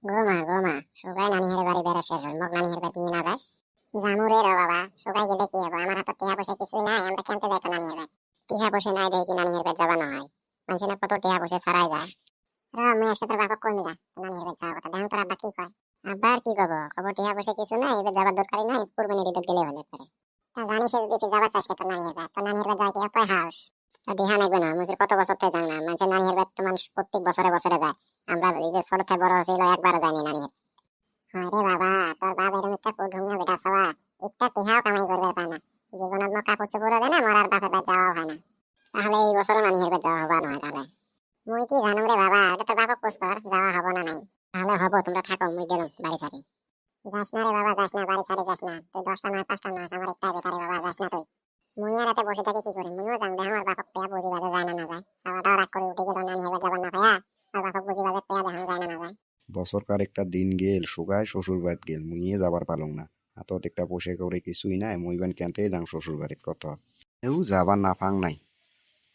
গোমা সবাই নানিহার বাড়ি বেড়া শেষ হল মগ নানিহার বাড়ি নিয়ে না যাস জামুরে রে বাবা সবাই গেলে কি হবো আমার হাতে টিহা পয়সা কিছুই নাই আমরা খেলতে যাইতো নানিহার বাড়ি টিহা পয়সা নাই দেখি নানিহার বাড়ি যাবা না হয় মানুষ না কত টিহা পয়সা ছাড়াই যায় আমি আজকে তোর বাবা কই নিলা নানিহার বাড়ি যাওয়ার কথা দেখুন তোর আব্বা কি কয় আব্বা আর কি কব খবর টিহা পয়সা কিছু নাই এবার যাবার দরকারই নাই কুরবানি দিতে গেলে হলে পরে তা জানিস যদি তুই যাবার চাস তোর নানিহার বাড়ি তোর নানিহার বাড়ি যায় কি এত হাউস তা দেহা নাইবে না মুখের কত বছর থেকে যাও না মানুষের নানিহার বাড়ি তো মানুষ প্রত্যেক বছরে বছরে যায় আমরা এই যে ছোট থেকে বড় হয়েছিল একবারও যাইনি নানিহার আরে বাবা তোর বাপ এরকম একটা কুঢুঙ্গা বেটা সবা একটা টিহাও কামাই করবে পায় না জীবনাত্ম কাপড় চোপড় দেয় না মরার বাপের বাড়ি যাওয়া হয় না তাহলে এই বছরও নানিহার বাড়ি যাওয়া হবা নয় তাহলে মুই কি জানুম রে বাবা এটা তোর বাবা খোঁজ কর যাওয়া হবো না নাই তাহলে হবো তোমরা থাকো মুই গেলাম বাড়ি ছাড়ি যাস না রে বাবা যাস না বাড়ি ছাড়ি যাস না তুই 10টা নয় 5টা নয় আমার একটাই বেটা রে বাবা যাস না তুই মুই আর রাতে বসে থাকি কি করি মুইও জান দে আমার বাপক পেয়া বুঝি বাজে যায় না না যায় সাবাটাও রাগ করে উঠে গেল নানিহার বাড়ি যাবার না পায়া আর বাপক বুঝি বাজে পেয়া দেখানো যায় না না যায় বছরকার একটা দিন গেল সুগায় শ্বশুর বাড়িত গেল মুইয়ে যাবার পালং না হাতত একটা পোষে করে কিছুই নাই মুইবেন কেনতে যাং শ্বশুর বাড়িত কত এও যাবার না ফাং নাই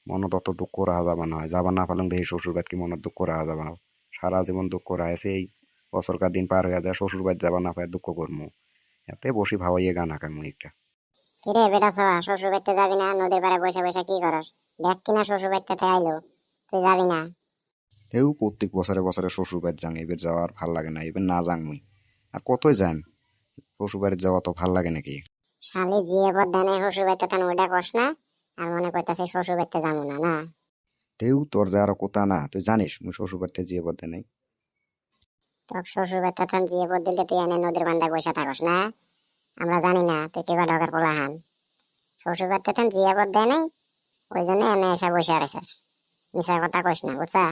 মনত অত দুঃখ রাহা যাবা নহয় যাবার না পালং দেখি শ্বশুর বাড়িত কি মনত দুঃখ রাহা যাবা না সারা জীবন দুঃখ রাহেছে এই বছরকার দিন পার হয়ে যায় শ্বশুর বাড়িত যাবার না পায় দুঃখ করমু এতে বসি ভাবাইয়ে গান আঁকান মুই একটা কিরে বেটা সবা শ্বশুর বাড়িতে যাবি না নদীর পাড়ে বসে বসে কি করস দেখ কিনা শ্বশুর বাড়িতে আইলো তুই যাবি না এও প্রত্যেক বছরে বছরে শ্বশুর বাড়িত যাং এবার যাওয়ার ভাল লাগে না এবার না যাং মুই আর কতই যাম শ্বশুর বাড়িত যাওয়া তো ভাল লাগে নাকি শালি জিয়ে বদানে শ্বশুর বাড়িতে থান ওইটা কস না আর মনে করতেছে শ্বশুর বাড়িতে যাবো না না তেও তোর যে আরো কোথা না তুই জানিস মুই শ্বশুর বাড়িতে যেয়ে বদে নাই তোর শ্বশুর বাড়িতে থান জিয়ে বদ দিলে তুই এনে নদীর বান্ধায় বসে থাকস না আমরা জানি না তুই কেবা ঢকার পোলাহান শ্বশুর বাড়িতে থান জিয়ে বদ দেয় নাই ওই জন্য এনে এসে বসে আছিস মিশা কথা কইস না বুঝছা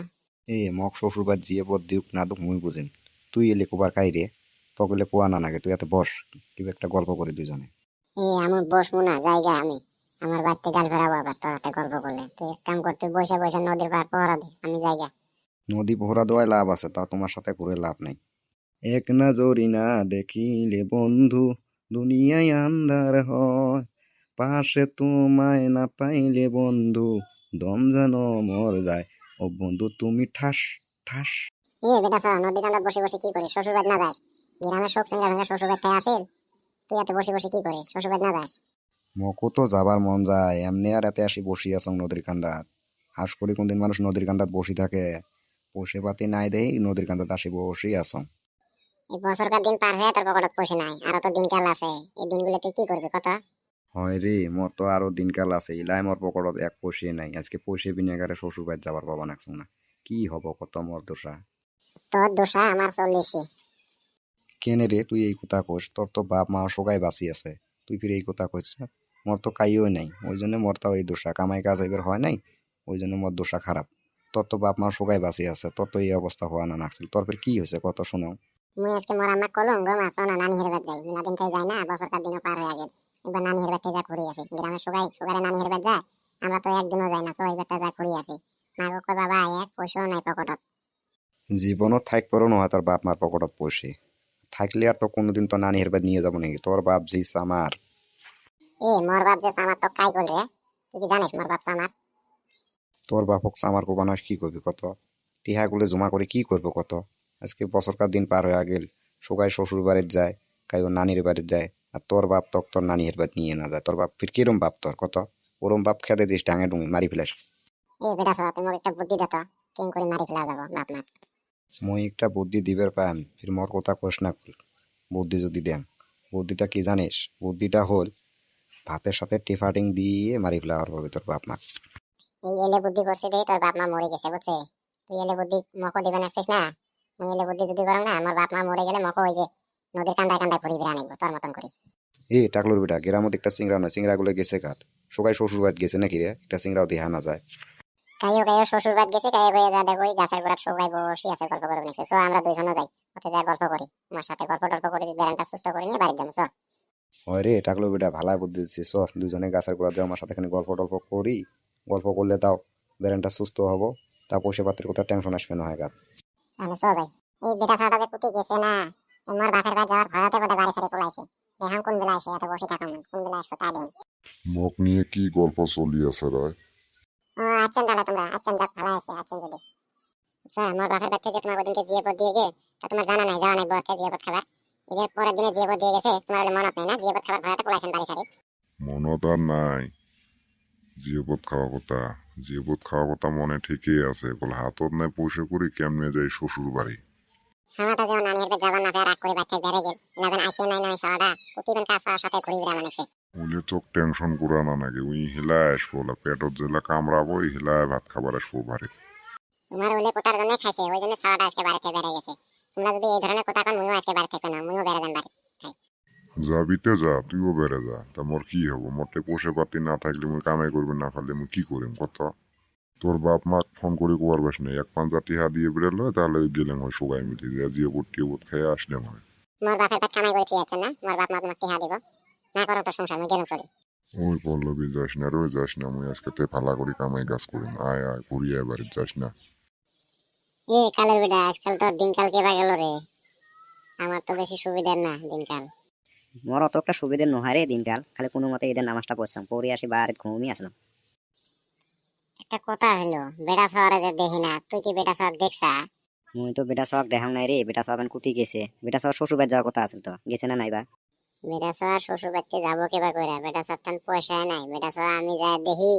এ মক শ্বশুর বাড়ি যেয়ে বদ দিউক না দুক মুই বুঝিম তুই এলে কোবার কাইরে তকলে কোয়া না নাগে তুই এত বস কিবা একটা গল্প করি দুজনে আমি বসবো না জায়গা আমি আমার বাড়িতে গাল ফেরাবো আবার তোর হাতে গল্প করলে তুই এক কাম কর তুই বসে বসে নদীর পার পহরা দে আমি জায়গা নদী পোহরা দেওয়ায় লাভ আছে তা তোমার সাথে ঘুরে লাভ নাই এক নজরি না দেখিলে বন্ধু দুনিয়ায় আন্ধার হয় পাশে তোমায় না পাইলে বন্ধু দম যেন মর যায় ও বন্ধু তুমি ঠাস ঠাস বেটা সব নদী কান্দাত বসে বসে কি করিস শ্বশুর বাড়ি না যাস গ্রামের শোক সিঙ্গা ভেঙে শ্বশুর বাড়িতে আসিল তুই এত বসে বসে কি করিস শ্বশুর বাড়ি না যাস মকো তো যাবার মন যায় এমনি আর এতে আসি বসি আছং নদীর কান্দাত হাস করি কোনদিন মানুষ নদীর কান্দাত বসি থাকে পোষে পাতি নাই দেই নদীর কান্দাত আসি বসি আছং এই বছরকার দিন পার হয়ে তোর পকেটত পয়সা নাই আরো তো দিনকাল আছে এই দিনগুলো তুই কি করবি কথা হয় রে মোর তো আরো দিনকাল আছে ইলাই মোর পকেটত এক পয়সে নাই আজকে পয়সে বিনিয়োগারে শ্বশুর বাড়ি যাবার পাবা নাকছং না কি হব কত মোর দোষা তোর দোষা আমার 40 কেনে রে তুই এই কথা কইস তোর তো বাপ মা সবাই বাঁচি আছে তুই ফিরে এই কথা কইস মোর তো কাইও নাই ওই জন্য মোর তাও এই দোষা কামাই কাজ এবার হয় নাই ওই জন্য মোর দোষা খারাপ তোর তো বাপ মা সবাই বাঁচি আছে তোর তো এই অবস্থা হওয়া না নাকছিল তোর ফের কি হয়েছে কত শোনাও মুই আজকে মোর আম্মা কলম গো মাছ না নানি হের বাড়ি যাই বিনা দিন থেকে যাই না বছরকার দিনও পার হয়ে গেল একবার নানি হের বাড়ি যা ঘুরে আসি গ্রামের সবাই নানি হের বাড়ি যায় আমরা তো একদিনও যাই না সবাই বেটা যা ঘুরে আসি মা গো কয় বাবা এক পয়সাও নাই পকেটত জীবনও থাক করো নয় তোর বাপ মার পকেটত পয়সে থাকলে আর তো কোনোদিন তো নানি হেরবাদ নিয়ে যাবো নাকি তোর বাপ জিস আমার মোর বাপ যে আমার তো কাই করলে তুই কি জানিস মোর বাপ আমার তোর বাপক আমার কোবানো কি করবি কত টিহাগুলো জমা করে কি করবো কত আজকে বছরকার দিন পার হয়ে গেল সবাই শ্বশুর বাড়ির যায় কাইও নানির বাড়ির যায় আর তোর বাপ তক তোর নানির বাড়ি নিয়ে না যায় তোর বাপ ফির কিরম বাপ তোর কত ওরম বাপ খেতে দিস ডাঙে ডুঙি মারি ফেলাস বেটা সব তুমি একটা বুদ্ধি দাও তো কেন করে মারি ফেলা যাবো বাপ মা মই একটা বুদ্ধি দিবের পাম ফির মোর কথা কোস না কল বুদ্ধি যদি দেন বুদ্ধিটা কি জানিস বুদ্ধিটা হল ভাতের সাথে টিফাটিং দিয়ে মারি ফেলার হবে তোর বাপ মা এই এলে বুদ্ধি করছে দেই তোর বাপ মা মরে গেছে বুঝছে তুই এলে বুদ্ধি মকো দিবে নাকছিস না মুই এলে বুদ্ধি যদি করম না আমার বাপ মা মরে গেলে মকো ওই যে নদীর কান্দায় কান্দায় ঘুরি বেড়া নিব তোর মতন করি এ টাকলোর বেটা গ্রামত একটা চিংড়া নয় চিংড়া গুলো গেছে কাত সবাই শ্বশুর বাড়ি গেছে নাকি রে একটা চিংড়াও দেখা না যায় কাইও শ্বশুর বাড়ি গেছে কাইও বয়ে যা দেখো ওই গাছের গোড়ায় সবাই বসে আছে গল্প করে নিচ্ছে সো আমরা দুইজনও যাই ওতে যা গল্প করি আমার সাথে গল্প টল্প করে বেড়ানটা সুস্থ করে নিয়ে বাড়ি যাবো হয় রে টাকলো বেটা ভালাই বুদ্ধি দিচ্ছিস চ দুজনে গাছের গোড়া যাও আমার সাথে খানি গল্প টল্প করি গল্প করলে তাও বেরেনটা সুস্থ হবো তা পয়সা পাতির কথা টেনশন আসবে না হয় গাত তাহলে সো যাই এই বেটা ছাড়া যে কুতি গেছে না আমার বাপের বাড়ি যাওয়ার ভয়তে বোধহয় বাড়ি ছাড়ি পলাইছে দেখাম কোন বেলা আসে এত বসে থাকাম কোন বেলা আসবো তা দেন মোক নিয়ে কি গল্প চলিয়াছে রায়? ও আচ্ছা তাহলে তোমরা আচ্ছা যাক ভালো আছে আচ্ছা যদি আচ্ছা আমার বাপের বাড়িতে যে তোমার ওদিনকে জিয়ে পর দিয়ে গে তা তোমার জানা নাই যাওয়া নাই বউকে জিয়াবত খাবার ঈদের পরের দিনে জিয়াবত দিয়ে গেছে তোমার বলে মনত নেই না জিয়াবত খাবার ভাড়াটা পলাইছেন বাড়ি সারি মনত আর নাই জিয়বত খাওয়া কথা জিয়বত খাওয়া কথা মনে ঠিকই আছে বলে হাতত নাই পয়সা করি কেমনে যাই শ্বশুর বাড়ি সামাটা যেমন নানি হেরবে যাবার না পেয়ে রাগ করে বাচ্চায় বেড়ে গেল লাগান আসে নাই নাই সাওয়াটা প্রতিদিন কাজ সাওয়ার সাথে ঘুরি বেড়া মানেছে উনি চোখ টেনশন করা না নাকি উই হিলায় আসবো বলে পেটত জেলা কামড়াবো হিলায় ভাত খাবার আসবো বাড়ি তোমার ওলে কোটার জন্য খাইছে ওই জন্য সাওয়াটা আজকে বাড়িতে বেড়ে গেছে তোমরা যদি এই ধরনের কথা কন মুইও আজকে বাড়ি থেকে না মুইও বেড়ে যান বাড়ি যাবিতে যা তুইও বেড়ে যা তা মোর কি হবো মোটে পোষে পাতি না থাকলে মুই কামাই করবে না পারলে মুই কি করিম কত তোর বাপ মা ফোন করে কোয়ার বাস নেই 1,500 টিহা দিয়ে বেরোলো তাহলে গেলে হয় সবাই মিলে জিয়ে বোট খেয়ে আসলে হয় মোর বাপের পেট কামাই করে যাচ্ছে না মোর বাপ মা তোমাকে টিহা দিব না করো তো সংসার মুই গেলাম চলি ওই পল্লবী যাস না রয়ে যাস না মুই আজকে তে ফালা করি কামাই গাছ করিম আয় আয় ঘুরিয়ে বাড়ি যাস না এ কালের বেটা আজকাল তো দিনকাল কেবা গেল রে আমার তো বেশি সুবিধার না দিনকাল মোর অত একটা সুবিধে নয় রে দিনকাল খালি কোনো মতে ঈদের নামাজটা পড়ছাম পড়ে আসি বাড়িতে ঘুমিয়ে আসলাম একটা কথা হলো বেটা শহরে যে দেখি না তুই কি বেটা শহর দেখছা মুই তো বেটা সব দেখাম নাই রে বেটা সব কুটি গেছে বেটা সব শ্বশুর বাড়ি যাওয়ার কথা আছে তো গেছে না নাইবা বেটা শহর শ্বশুর বাড়িতে যাবো কেবা কইরা বেটা শহর টান পয়সা নাই বেটা শহর আমি যা দেখি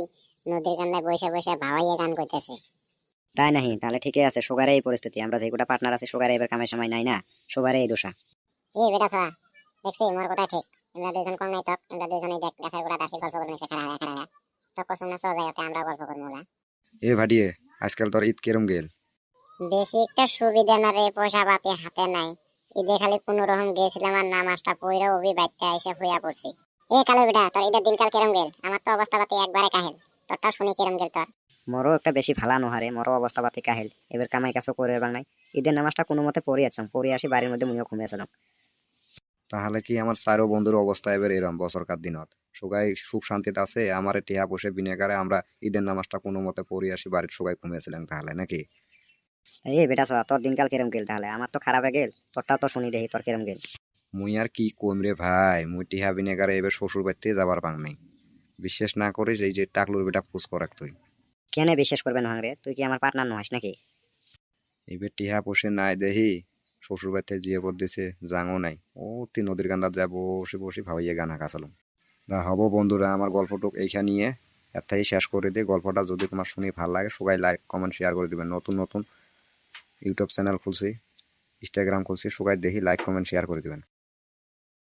নদীর কান্দে বসে বসে ভাবাইয়ে গান করতেছে তাই নাহি তাহলে ঠিকই আছে সবারই এই পরিস্থিতি আমরা যে গোটা পার্টনার আছে সবারই এবার কামের সময় নাই না সবারই এই দোষা এই বেটা শহর দেখছি মোর কথা ঠিক আমরা দুজন কম নাই তক আমরা দুজনেই দেখ গাছের গোড়া দাসি গল্প করে নিছে খাড়া খাড়া তো কসম না সজাই আমরা গল্প করবো না এ ভাটিয়ে আজকাল তোর ঈদ কেরম গেল বেশি একটা সুবিধা না রে পয়সা পাতি হাতে নাই ঈদে খালি কোনো রকম গেছিলাম আর নামাজটা পইরা ওবি বাচ্চা এসে হইয়া পড়ছি এ কালো বেটা তোর ঈদের দিনকাল কেরম গেল আমার তো অবস্থা পাতি একবারে কাহিল তোরটা শুনি কেরম গেল তোর মরও একটা বেশি ভালা নহারে মরও অবস্থা পাতি কাহিল এবার কামাই কাছে করে বাং নাই ঈদের নামাজটা কোনো মতে পড়ে আসলাম পড়ে আসি বাড়ির মধ্যে মুইও ঘুমিয়েছিলাম তাহলে কি আমার চারো বন্ধুর অবস্থা এবার এরম বছরকার দিনত সবাই সুখ শান্তিতে আছে আমার টিহা বসে বিনেকারে আমরা ঈদের নামাজটা কোনো মতে পড়ে আসি বাড়ির সবাই ঘুমিয়েছিলেন তাহলে নাকি এই বেটা সব তোর দিনকাল কেরম গেল তাহলে আমার তো খারাপ গেল তোরটাও তো শুনি দেখি তোর কেরম গেল মুই আর কি কম রে ভাই মুই টিহা বিনেকারে এবার শ্বশুর বাড়িতে যাবার পাং নাই বিশ্বাস না করিস এই যে টাকলুর বেটা ফুস করাক তুই কেনে বিশ্বাস করবে না রে তুই কি আমার পার্টনার নহাস নাকি এবার টিহা বসে নাই দেখি শ্বশুর বাড়িতে জিয়ে পর দিছে জাঙও নাই ও তুই নদীর কান্দার যা বসে বসে ভাবাইয়ে গানা কাছালাম তা হব বন্ধুরা আমার গল্পটুক এইখানে নিয়ে এর শেষ করে দিই গল্পটা যদি তোমার শুনি ভালো লাগে সবাই লাইক কমেন্ট শেয়ার করে দিবেন নতুন নতুন ইউটিউব চ্যানেল খুলছি ইনস্টাগ্রাম খুলছি সবাই দেখি লাইক কমেন্ট শেয়ার করে দিবেন